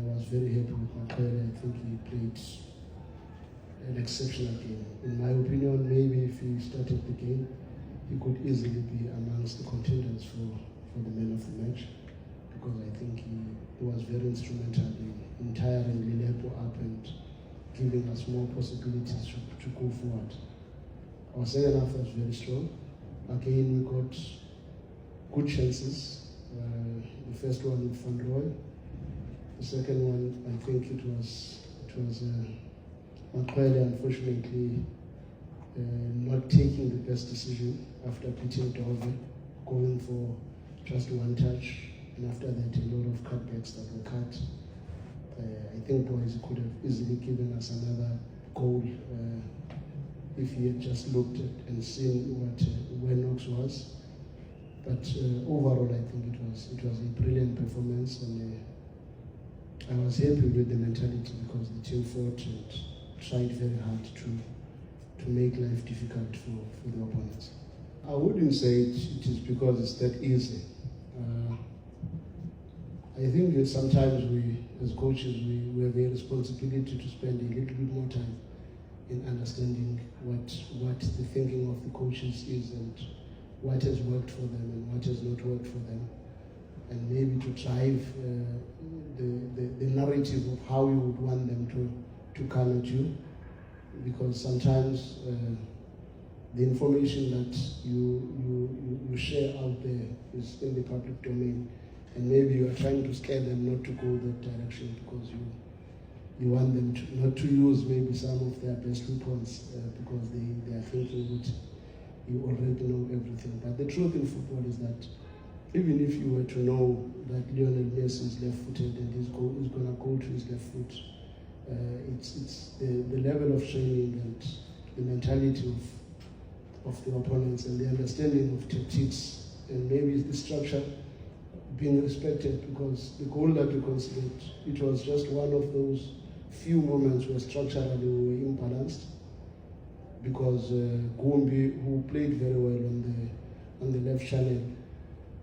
I was very happy with Manqoba. I think he played an exceptional game. In my opinion, maybe if he started the game, he could easily be amongst the contenders for the man of the match, because I think he was very instrumental in tiring Lilepo up and giving us more possibilities to go forward. Our second half was very strong. Again, we got good chances. The first one with Van Roy. The second one, I think it was Manqoba, unfortunately, not taking the best decision after beating Ndwadwe, going for just one touch, and after that a lot of cutbacks that were cut. I think boys could have easily given us another goal if he had just looked at and seen where Knox was. But overall, I think it was a brilliant performance, and I was happy with the mentality, because the team fought and tried very hard to make life difficult for the opponents. I wouldn't say it is because it's that easy. I think that sometimes we, as coaches, we have a responsibility to spend a little bit more time in understanding what the thinking of the coaches is, and what has worked for them and what has not worked for them, and maybe to drive the narrative of how you would want them to come at you, because sometimes the information that you share out there is in the public domain, and maybe you are trying to scare them not to go that direction, because you want them not to use maybe some of their best weapons, because they are thinking that you already know everything. But the truth in football is that even if you were to know that Lionel Messi is left-footed and he's going to go to his left foot, it's the level of training and the mentality of the opponents and the understanding of tactics, and maybe the structure being respected, because the goal that we considered, it was just one of those few moments where structurally we were imbalanced, because Gumbi, who played very well on the left channel,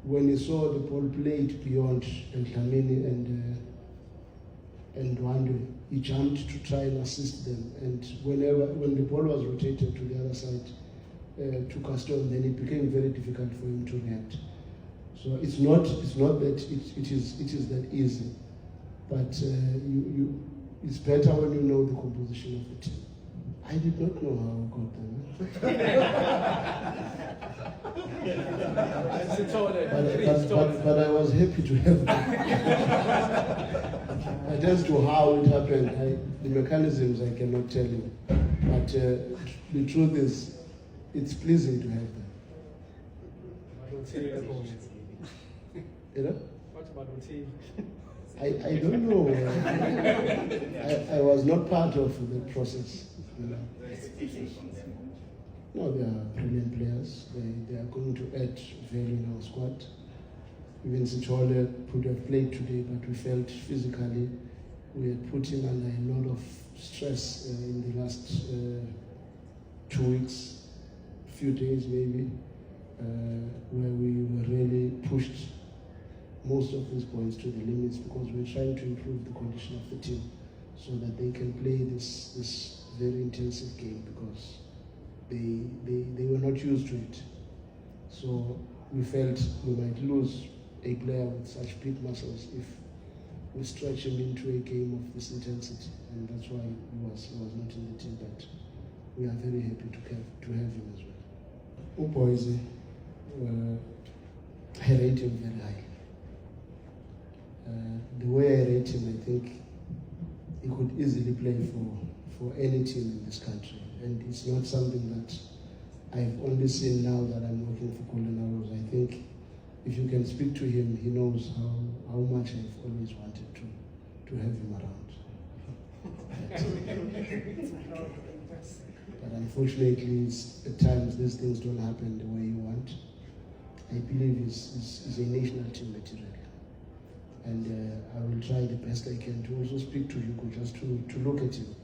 when he saw the ball played beyond Dlamini and Ndwadwe, he jumped to try and assist them, and when the ball was rotated to the other side to Caston, then it became very difficult for him to react. So it's not that it is that easy, but it's better when you know the composition of the team. I did not know how we got them. but I was happy to have them. But as to how it happened, the mechanisms I cannot tell you. But the truth is, it's pleasing to have them. You know? What about Mnqithi? I don't know. I was not part of the process. You know. No, they are brilliant players. They are going to add value in our squad. Even Sitole could have played today, but we felt physically we had put him under a lot of stress in the last 2 weeks, few days maybe, where we were really pushed most of these points to the limits, because we're trying to improve the condition of the team so that they can play this very intensive game, because they were not used to it. So we felt we might lose a player with such big muscles if we stretch him into a game of this intensity, and that's why he was not in the team. But we are very happy to have him as well. Boys, I rate him very highly. The way I rate him, I think he could easily play for any team in this country, and it's not something that I've only seen now that I'm working for Golden Arrows. I think if you can speak to him, he knows how much I've always wanted to have him around. But unfortunately, at times these things don't happen the way you want. I believe he's a national team material. And I will try the best I can to also speak to Hugo, just to look at him,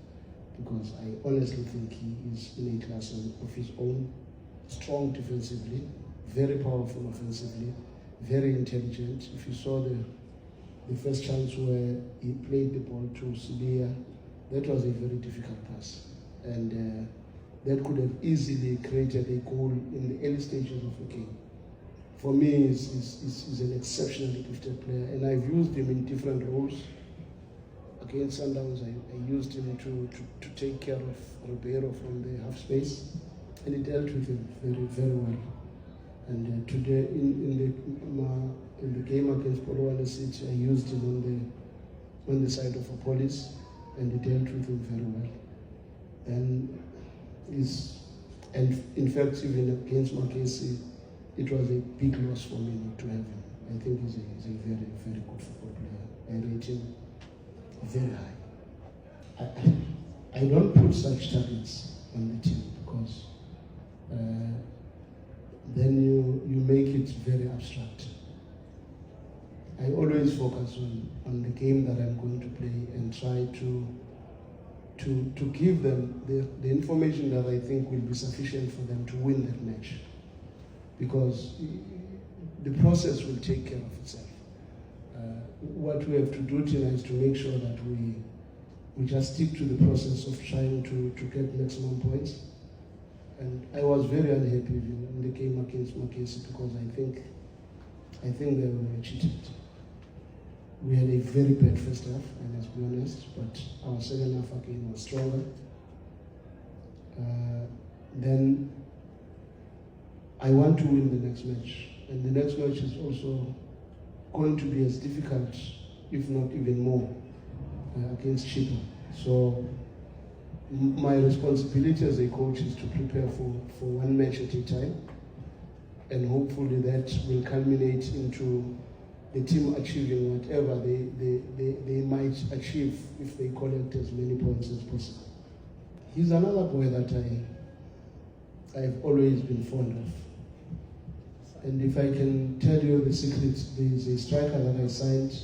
because I honestly think he is in a class of his own, strong defensively, very powerful offensively, very intelligent. If you saw the first chance where he played the ball to Sibiya, that was a very difficult pass. And that could have easily created a goal in the early stages of the game. For me, he's an exceptionally gifted player, and I've used him in different roles. Against Sundowns, I used him to take care of Ribeiro from the half space, and he dealt with him very, very well. And today, in the game against Polokwane City, I used him on the side of Police, and he dealt with him very well. And in fact, even against Mnqithi, it was a big loss for me not to have him. I think he's a very, very good football player. I rate him very high. I don't put such targets on the team because then you make it very abstract. I always focus on the game that I'm going to play and try to give them the information that I think will be sufficient for them to win that match. Because the process will take care of itself. What we have to do tonight is to make sure that we just stick to the process of trying to get maximum points. And I was very unhappy in the game against Mnqithi because I think they were cheated. We had a very bad first half, and let's be honest, but our second half again was stronger. Then I want to win the next match, and the next match is also going to be as difficult, if not even more, against Chippa. So my responsibility as a coach is to prepare for one match at a time, and hopefully that will culminate into the team achieving whatever they might achieve if they collect as many points as possible. He's another boy that I've always been fond of. And if I can tell you the secret, there's a striker that I signed.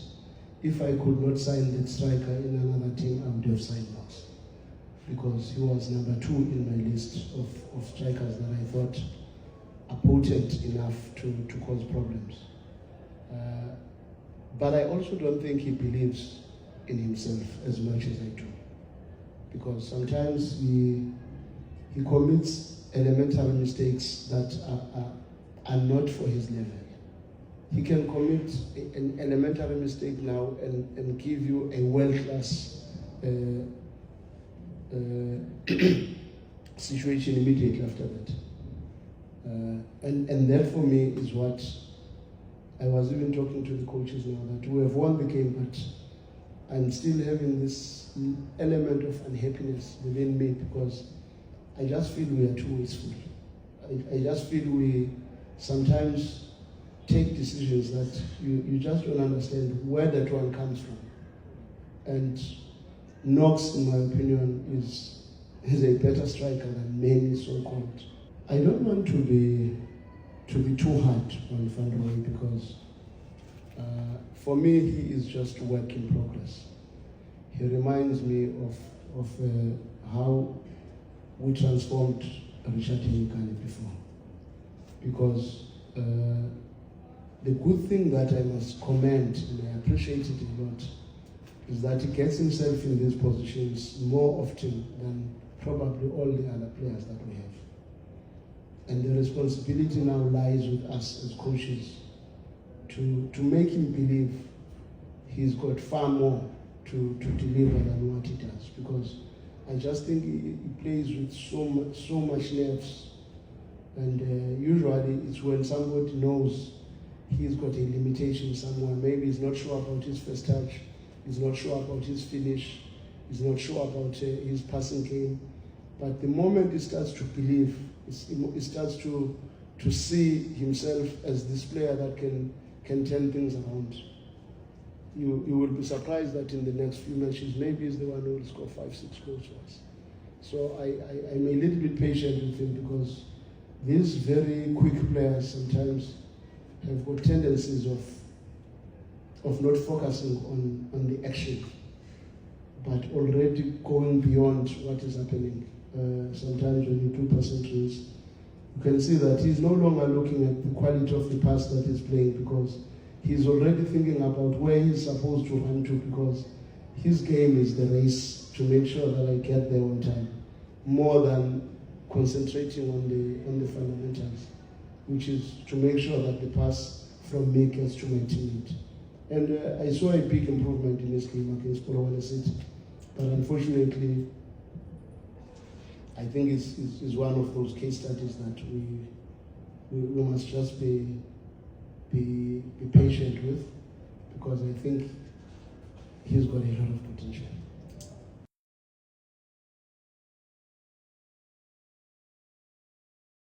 If I could not sign that striker in another team, I would have signed Knox. Because he was number 2 in my list of strikers that I thought are potent enough to cause problems. But I also don't think he believes in himself as much as I do. Because sometimes he commits elementary mistakes that are not for his level. He can commit an elementary mistake now and give you a world-class situation immediately after that. And that for me is what I was even talking to the coaches now, that we have won the game, but I'm still having this element of unhappiness within me because I just feel we are too wasteful. I just feel we sometimes take decisions that you just don't understand where that one comes from. And Knox, in my opinion, is a better striker than many so-called. I don't want to be too hard on Ndwadwe because for me he is just work in progress. He reminds me of how we transformed Richard Hinkane before. Because the good thing that I must commend, and I appreciate it a lot, is that he gets himself in these positions more often than probably all the other players that we have. And the responsibility now lies with us as coaches to make him believe he's got far more to deliver than what he does. Because I just think he plays with so much nerves. And usually it's when somebody knows he's got a limitation somewhere. Maybe he's not sure about his first touch, he's not sure about his finish, he's not sure about his passing game. But the moment he starts to believe, he starts to see himself as this player that can turn things around. You will be surprised that in the next few matches, maybe he's the one who will score 5-6 goals for us. So I'm a little bit patient with him because these very quick players sometimes have got tendencies of not focusing on the action, but already going beyond what is happening. Sometimes when you do passing drills, you can see that he's no longer looking at the quality of the pass that he's playing because he's already thinking about where he's supposed to run to, because his game is the race to make sure that I get there on time, more than concentrating on the fundamentals, which is to make sure that the pass from me gets to my teammate. And I saw a big improvement in his game against Polokwane City, but unfortunately, I think it's one of those case studies that we must just be patient with, because I think he's got a lot of potential.